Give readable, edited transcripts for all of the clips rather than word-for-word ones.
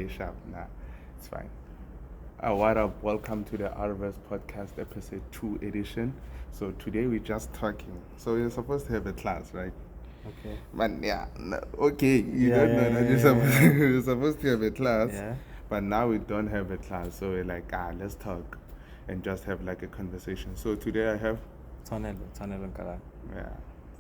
sharp. Nah, it's fine. What up? Welcome to the Rvest Podcast, episode 2 edition. So today we're just talking. So you're supposed to have a class, right? Okay. But yeah, no, okay, you Yeah, don't yeah, know that yeah, you're yeah, supposed, yeah. you're supposed to have a class. Yeah. But now we don't have a class, so we're like, let's talk and just have like a conversation. So today I have, Tshwarelo Nkara. yeah,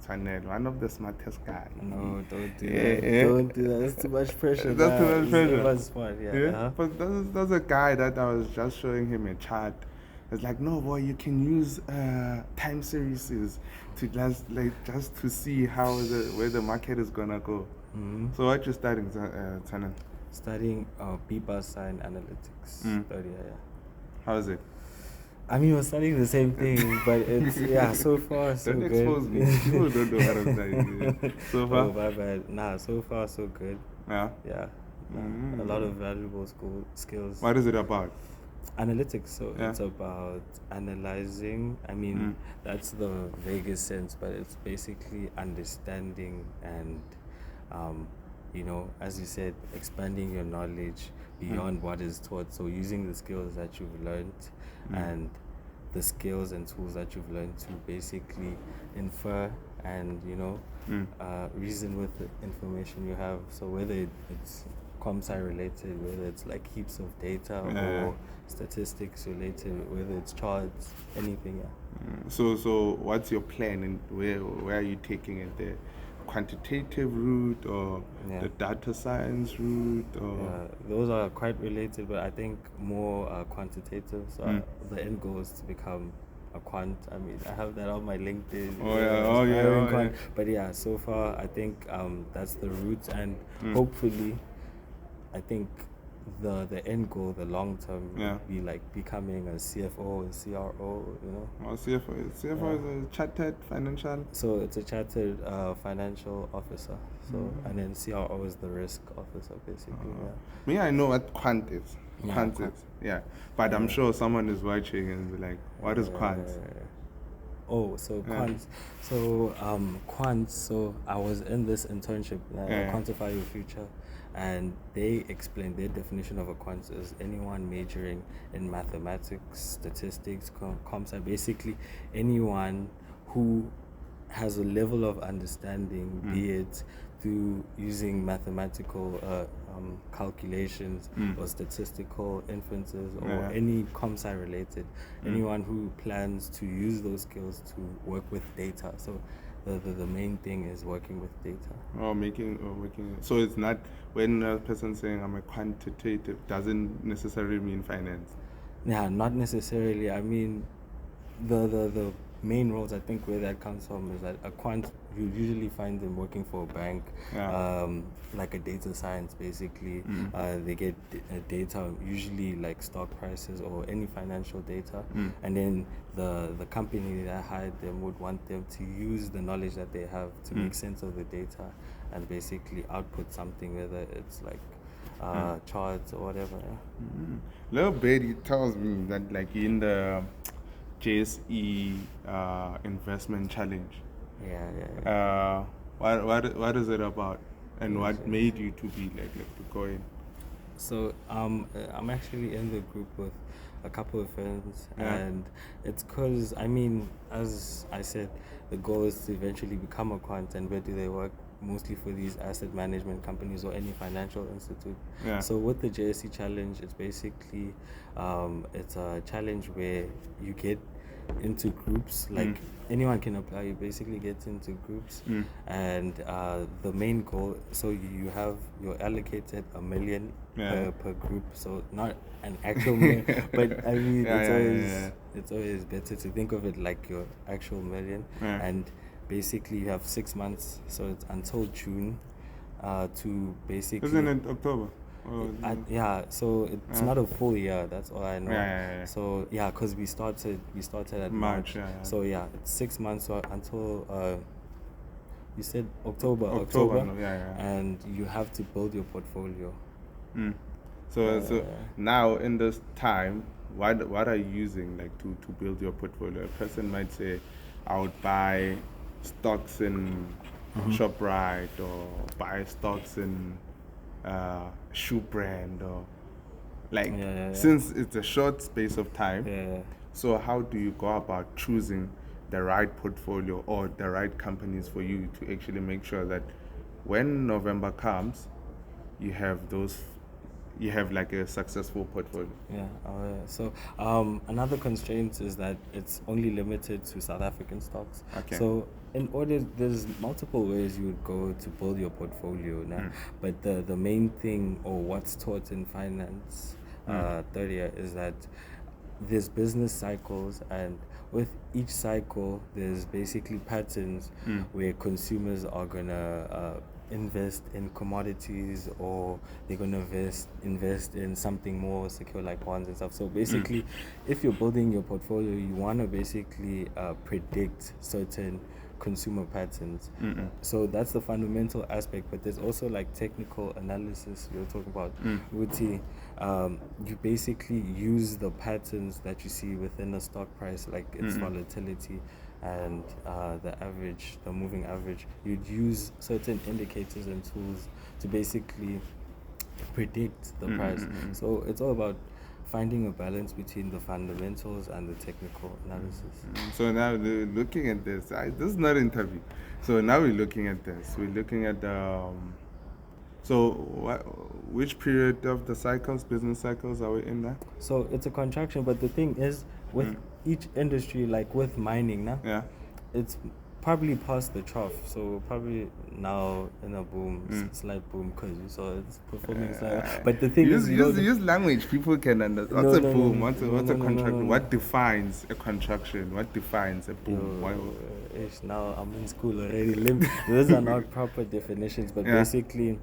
Tshwarelo, one of the smartest guys. No, don't do Yeah, that. yeah. Don't do that. That's too much pressure. That's too much He's pressure. never smart. Yeah. Yeah, Uh-huh. but that's a guy that I was just showing him a chart. It's like, no, boy, you can use time series to just to see where the market is gonna go. Mm-hmm. So what you studying, Tshwarelo? Studying people science analytics. Third year, yeah. How is it? I mean, we're studying the same thing, but it's so far so Don't good. expose me. People don't know what I'm studying. So far? Oh, my bad. Nah, so far so good. Yeah. Yeah. A lot of valuable skills. What is it about? Analytics, so Yeah. it's about analyzing. I mean, that's the vaguest sense, but it's basically understanding and, as you said, expanding your knowledge beyond what is taught. So using the skills that you've learned and the skills and tools that you've learned to basically infer and, reason with the information you have. So whether it's comp-sci related, whether it's like heaps of data or statistics related, whether it's charts, anything. So what's your plan and where are you taking it? The quantitative route or the data science route? Or Those are quite related, but I think more quantitative. So the end goal is to become a quant. I mean, I have that on my LinkedIn. Yeah. But yeah, so far I think that's the route, and hopefully, I think the end goal, the long term, would be like becoming a CFO and CRO. CFO is a chartered financial. So it's a chartered financial officer. So and then CRO is the risk officer, basically. Me, I know what quant is. Quant is, yeah. But I'm sure someone is watching and be like, what is quant? Quant. So quant. So I was in this internship, Quantify Your Future, and they explained their definition of a quant is anyone majoring in mathematics, statistics, comp-sci, basically anyone who has a level of understanding, be it through using mathematical calculations or statistical inferences or any comp-sci related, anyone who plans to use those skills to work with data. So the main thing is working with data. Working. So it's not, when a person saying I'm a quantitative, doesn't necessarily mean finance. Yeah, not necessarily. I mean, the main roles, I think, where that comes from is that a quant, you usually find them working for a bank, like a data science, basically. They get data, usually like stock prices or any financial data, and then the company that hired them would want them to use the knowledge that they have to make sense of the data and basically output something, whether it's like charts or whatever. Little Betty tells me that like in the JSE investment challenge. What is it about, and what made you to be like to go in? So I'm actually in the group with a couple of friends, and it's because, I mean, as I said, the goal is to eventually become a quant, and where do they work? Mostly for these asset management companies or any financial institute. So with the JSC challenge, it's basically it's a challenge where you get into groups, like anyone can apply. You basically get into groups, and the main goal, so you're allocated $1 million per group, so not an actual million, but I mean it's always better to think of it like your actual million. And basically you have 6 months, so it's until June to basically. Isn't it October? So it's not a full year. That's all I know. So because we started at March. So it's 6 months until you said October. And you have to build your portfolio. So now in this time, what are you using like to build your portfolio? A person might say, I would buy stocks in ShopRite or buy stocks in shoe brand or like Yeah. since it's a short space of time. Yeah. So how do you go about choosing the right portfolio or the right companies for you to actually make sure that when November comes, you have like a successful portfolio? Yeah. So another constraint is that it's only limited to South African stocks. Okay. So there's multiple ways you would go to build your portfolio now, but the main thing, or what's taught in finance third year, is that there's business cycles, and with each cycle there's basically patterns where consumers are gonna invest in commodities, or they're gonna invest in something more secure like bonds and stuff. So basically, if you're building your portfolio, you want to basically predict certain consumer patterns. So that's the fundamental aspect, but there's also like technical analysis you're talking about. UCT, you basically use the patterns that you see within a stock price, like its volatility and the moving average. You'd use certain indicators and tools to basically predict the price. So it's all about finding a balance between the fundamentals and the technical analysis. So now looking at this, this is not an interview. So now we're looking at this. We're looking at which period of the business cycles are we in now? So it's a contraction, but the thing is, with each industry, like with mining, it's probably past the trough. So probably now in a boom, slight boom, because you saw it's performing slightly. But the thing use language people can understand. What's a boom? What's a contraction? What defines a contraction? What defines a boom? Now I'm in school already. Those are not proper definitions, but basically,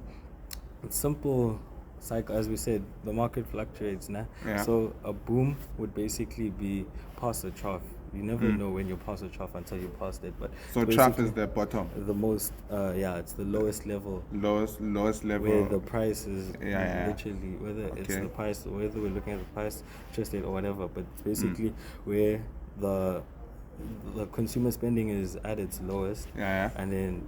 simple cycle. As we said, the market fluctuates now. So a boom would basically be past the trough. You never know when you're past the trough until you passed it. But so trough is the bottom. The most, it's the lowest level. Lowest level. Where the price is literally, whether it's the price, whether we're looking at the price, interest rate, or whatever. But it's basically where the consumer spending is at its lowest. And then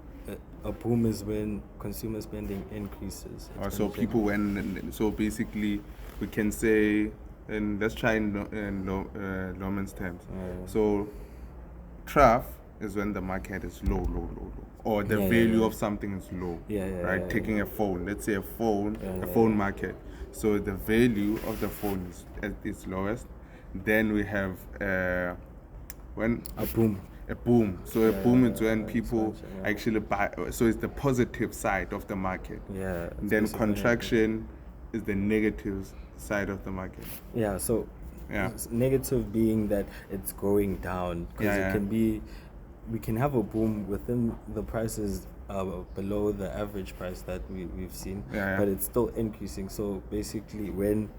a boom is when consumer spending increases. So so basically we can say, and let's try in Norman's terms. So trough is when the market is low, or the value of something is low. Right? Taking a phone, let's say a phone market. So the value of the phone is at its lowest. Then we have when a boom. A boom. So a boom is when people actually buy. So it's the positive side of the market. Then contraction is the negative side of the market. So negative being that it's going down, because it can be, we can have a boom within the prices below the average price that we've seen, but it's still increasing. So basically, when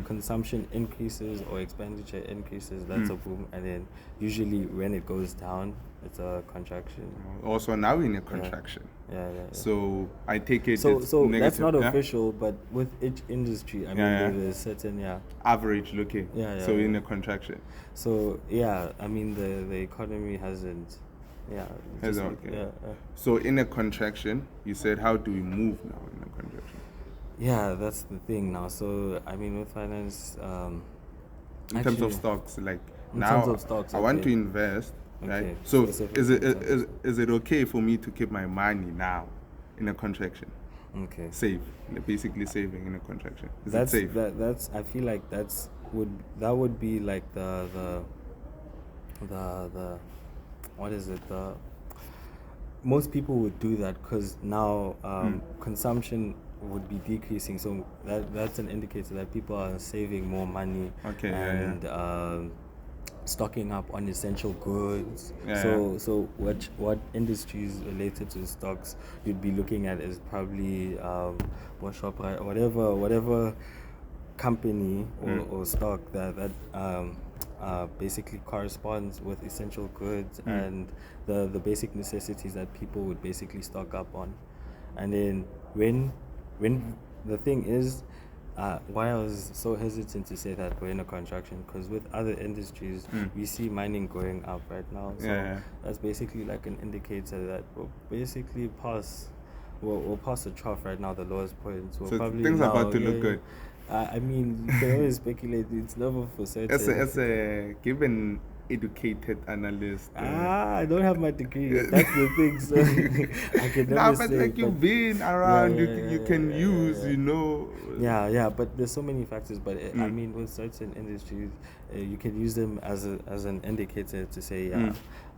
consumption increases or expenditure increases, that's a boom. And then usually when it goes down, it's a contraction. Also now in a contraction. So I take it. So negative, that's not official, but with each industry, I mean, there's certain average looking. So in a contraction. So I mean the economy hasn't. So in a contraction, you said, how do we move now in a contraction? That's the thing now. So I mean, with finance, in terms of stocks, like now, I want to invest. Right. So is it okay for me to keep my money now in a contraction? Save, basically saving in a contraction. Is it safe? That's I feel like that would be like the what is it? Most people would do that because now consumption would be decreasing, so that's an indicator that people are saving more money and stocking up on essential goods. So what industries related to stocks you'd be looking at is probably Shoprite, whatever company or stock that basically corresponds with essential goods and the basic necessities that people would basically stock up on. And then when the thing is, why I was so hesitant to say that we're in a contraction, because with other industries we see mining going up right now. So that's basically like an indicator that we're basically past we're past the trough right now, the lowest point. We're So probably things are now, about to look good. I mean, you can always speculate. It's never for certain. As a given educated analyst. I don't have my degree yet. That's the thing. So I can never Nah, say. but like you've been around, you can use, you know. Yeah, but there's so many factors. But I mean, with certain industries, you can use them as an indicator to say,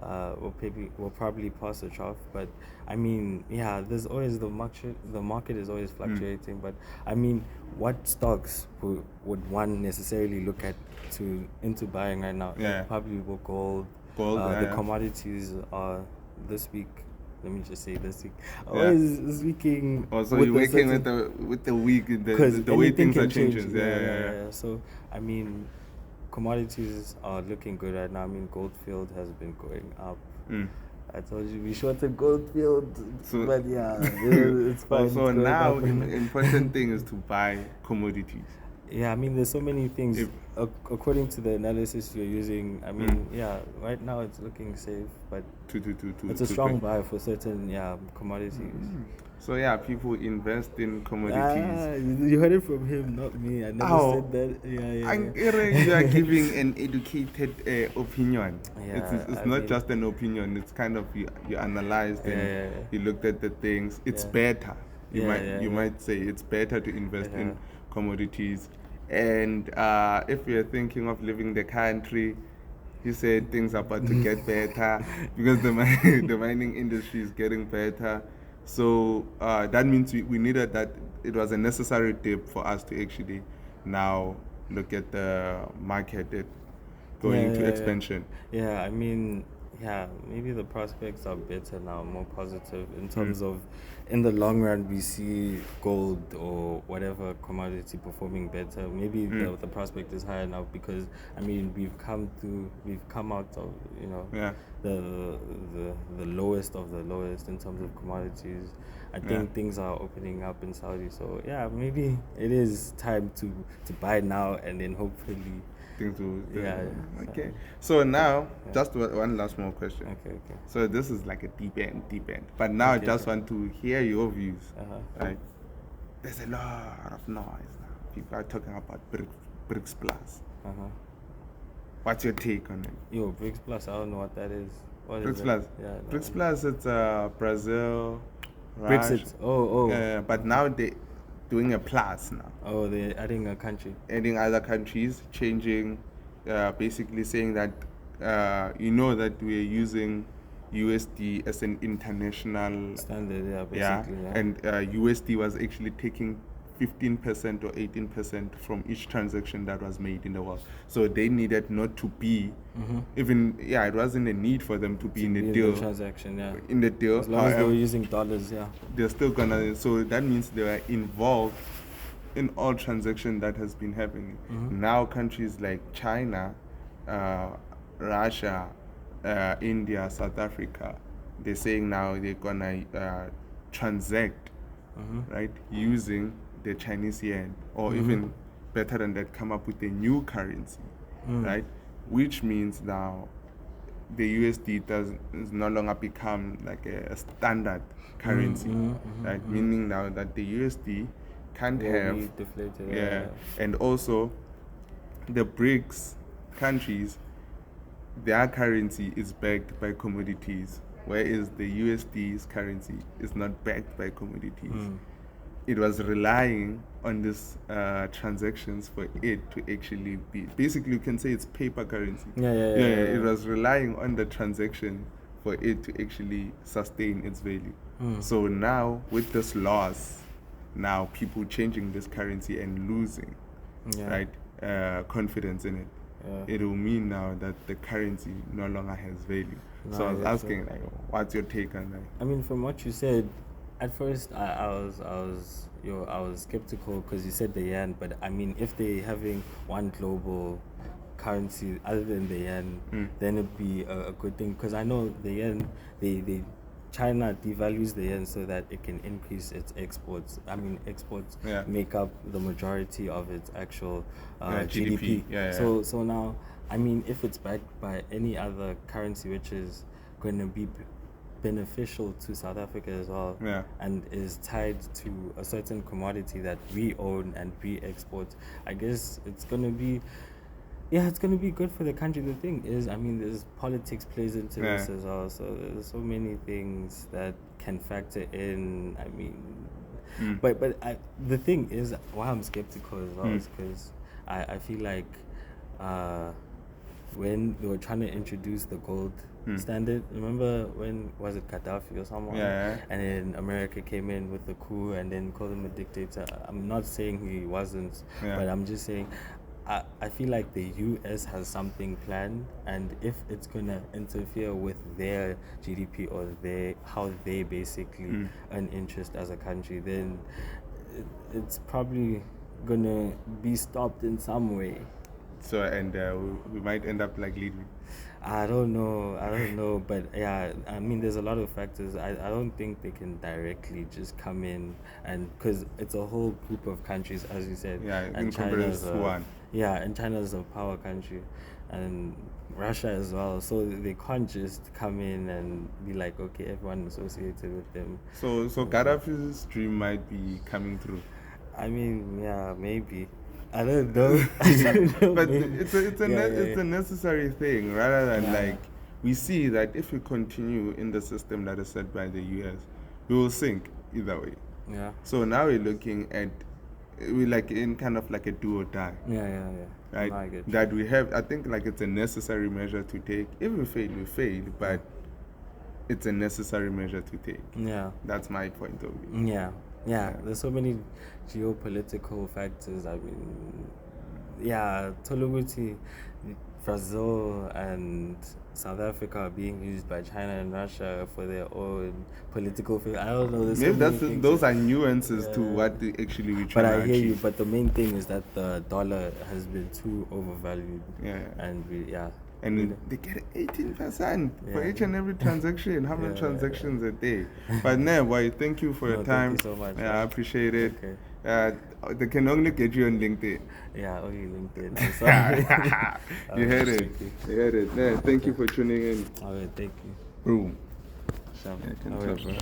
we'll probably pass the trough. But I mean, there's always the market. The market is always fluctuating. But I mean, what stocks would one necessarily look at into buying right now? Yeah. Probably gold. The commodities are this week. Let me just say this week. Always speaking. Oh, so you're working with the week, the way things are changing. Yeah. So I mean, commodities are looking good right now. I mean, Goldfield has been going up. I told you we shorted Goldfield, but it's fine. So now, the important thing is to buy commodities. Yeah, I mean, there's so many things. According to the analysis you're using, I mean, right now it's looking safe, but it's a strong buy for certain commodities. So people invest in commodities. You heard it from him, not me. I never said that. You are giving an educated opinion. It's not just an opinion. It's kind of you analyzed and you looked at the things. It's better. You might say it's better to invest in commodities. And if you're thinking of leaving the country, you said things are about to get better because the mining industry is getting better. So that means we needed that. It was a necessary dip for us to actually now look at the market going into expansion. Yeah, I mean, maybe the prospects are better now, more positive in terms of, in the long run, we see gold or whatever commodity performing better. Maybe the prospect is higher now because, I mean, we've come out of, the lowest of the lowest in terms of commodities. I think things are opening up in Saudi. So, maybe it is time to buy now and then hopefully things will okay. So now just one last more question. Okay. So this is like a deep end. But now I just want to hear your views. Right? There's a lot of noise now. People are talking about BRICS Plus. What's your take on it? BRICS Plus, I don't know what that is. What BRICS is Plus. BRICS Plus, it's Brazil, Russia. Brexit. But now they doing a plus now. Oh, they're adding a country. Adding other countries, changing, basically saying that, that we're using USD as an international standard, basically. And USD was actually taking 15% or 18% from each transaction that was made in the world. So they needed not to be, even, it wasn't a need for them to be in the deal. In the transaction, In the deal. As long as they were using dollars, They're still gonna, so that means they were involved in all transactions that has been happening. Now countries like China, Russia, India, South Africa, they're saying now they're gonna transact, right, using the Chinese yuan, or even better than that, come up with a new currency, right? Which means now the USD does no longer become like a standard currency, right? Meaning now that the USD can't have deflated, and also the BRICS countries, their currency is backed by commodities, whereas the USD's currency is not backed by commodities. It was relying on this transactions for it to actually be, basically you can say it's paper currency. It was relying on the transaction for it to actually sustain its value. So now with this loss, now people changing this currency and losing, right, confidence in it. It will mean now that the currency no longer has value. So I was asking, like, what's your take on that? I mean, from what you said, at first I was skeptical because you said the yen, but I mean, if they're having one global currency other than the yen, then it'd be a good thing. Because I know the yen, China devalues the yen so that it can increase its exports. I mean, exports make up the majority of its actual GDP. So now, I mean, if it's backed by any other currency which is going to be beneficial to South Africa as well, Yeah. and is tied to a certain commodity that we own and we export, I guess it's gonna be good for the country. The thing is, I mean, there's politics plays into this as well, so there's so many things that can factor in. I mean, but the thing is, why I'm skeptical as well is because I feel like when they were trying to introduce the gold standard, remember when was it Gaddafi or someone? Yeah. And then America came in with the coup and then called him a dictator. I'm not saying he wasn't, but I'm just saying I feel like the US has something planned, and if it's gonna interfere with their GDP or how they basically earn interest as a country, then it's probably gonna be stopped in some way. So, and we might end up like leading. I don't know, but yeah, I mean, there's a lot of factors. I don't think they can directly just come in, and because it's a whole group of countries, as you said. Yeah, and China's one. Yeah, and China's a power country, and Russia as well. So they can't just come in and be like, okay, everyone associated with them. So Gaddafi's dream might be coming through. I mean, yeah, maybe. I don't know. But it's a necessary thing, rather than like we see that if we continue in the system that is set by the US, we will sink either way. Yeah. So now we're looking at like in kind of like a do or die. Yeah. Right. No, I get you. That we have. I think like it's a necessary measure to take. If we fail, we fail. But it's a necessary measure to take. Yeah. That's my point of view. Yeah, there's so many geopolitical factors. I mean, Toluguti, Brazil and South Africa are being used by China and Russia for their own political. I don't know. Maybe those are nuances to what they actually we try. But I hear you. But the main thing is that the dollar has been too overvalued. Yeah. And And they get 18% for each and every transaction. How many transactions a day? But boy, thank you for your time. Thank you so much. I appreciate it. Okay. They can only get you on LinkedIn. Yeah, only LinkedIn. I'm sorry. You heard it. You heard it. Thank you for tuning in. All right, thank you. Boom. Sure. Yeah, All right, bro.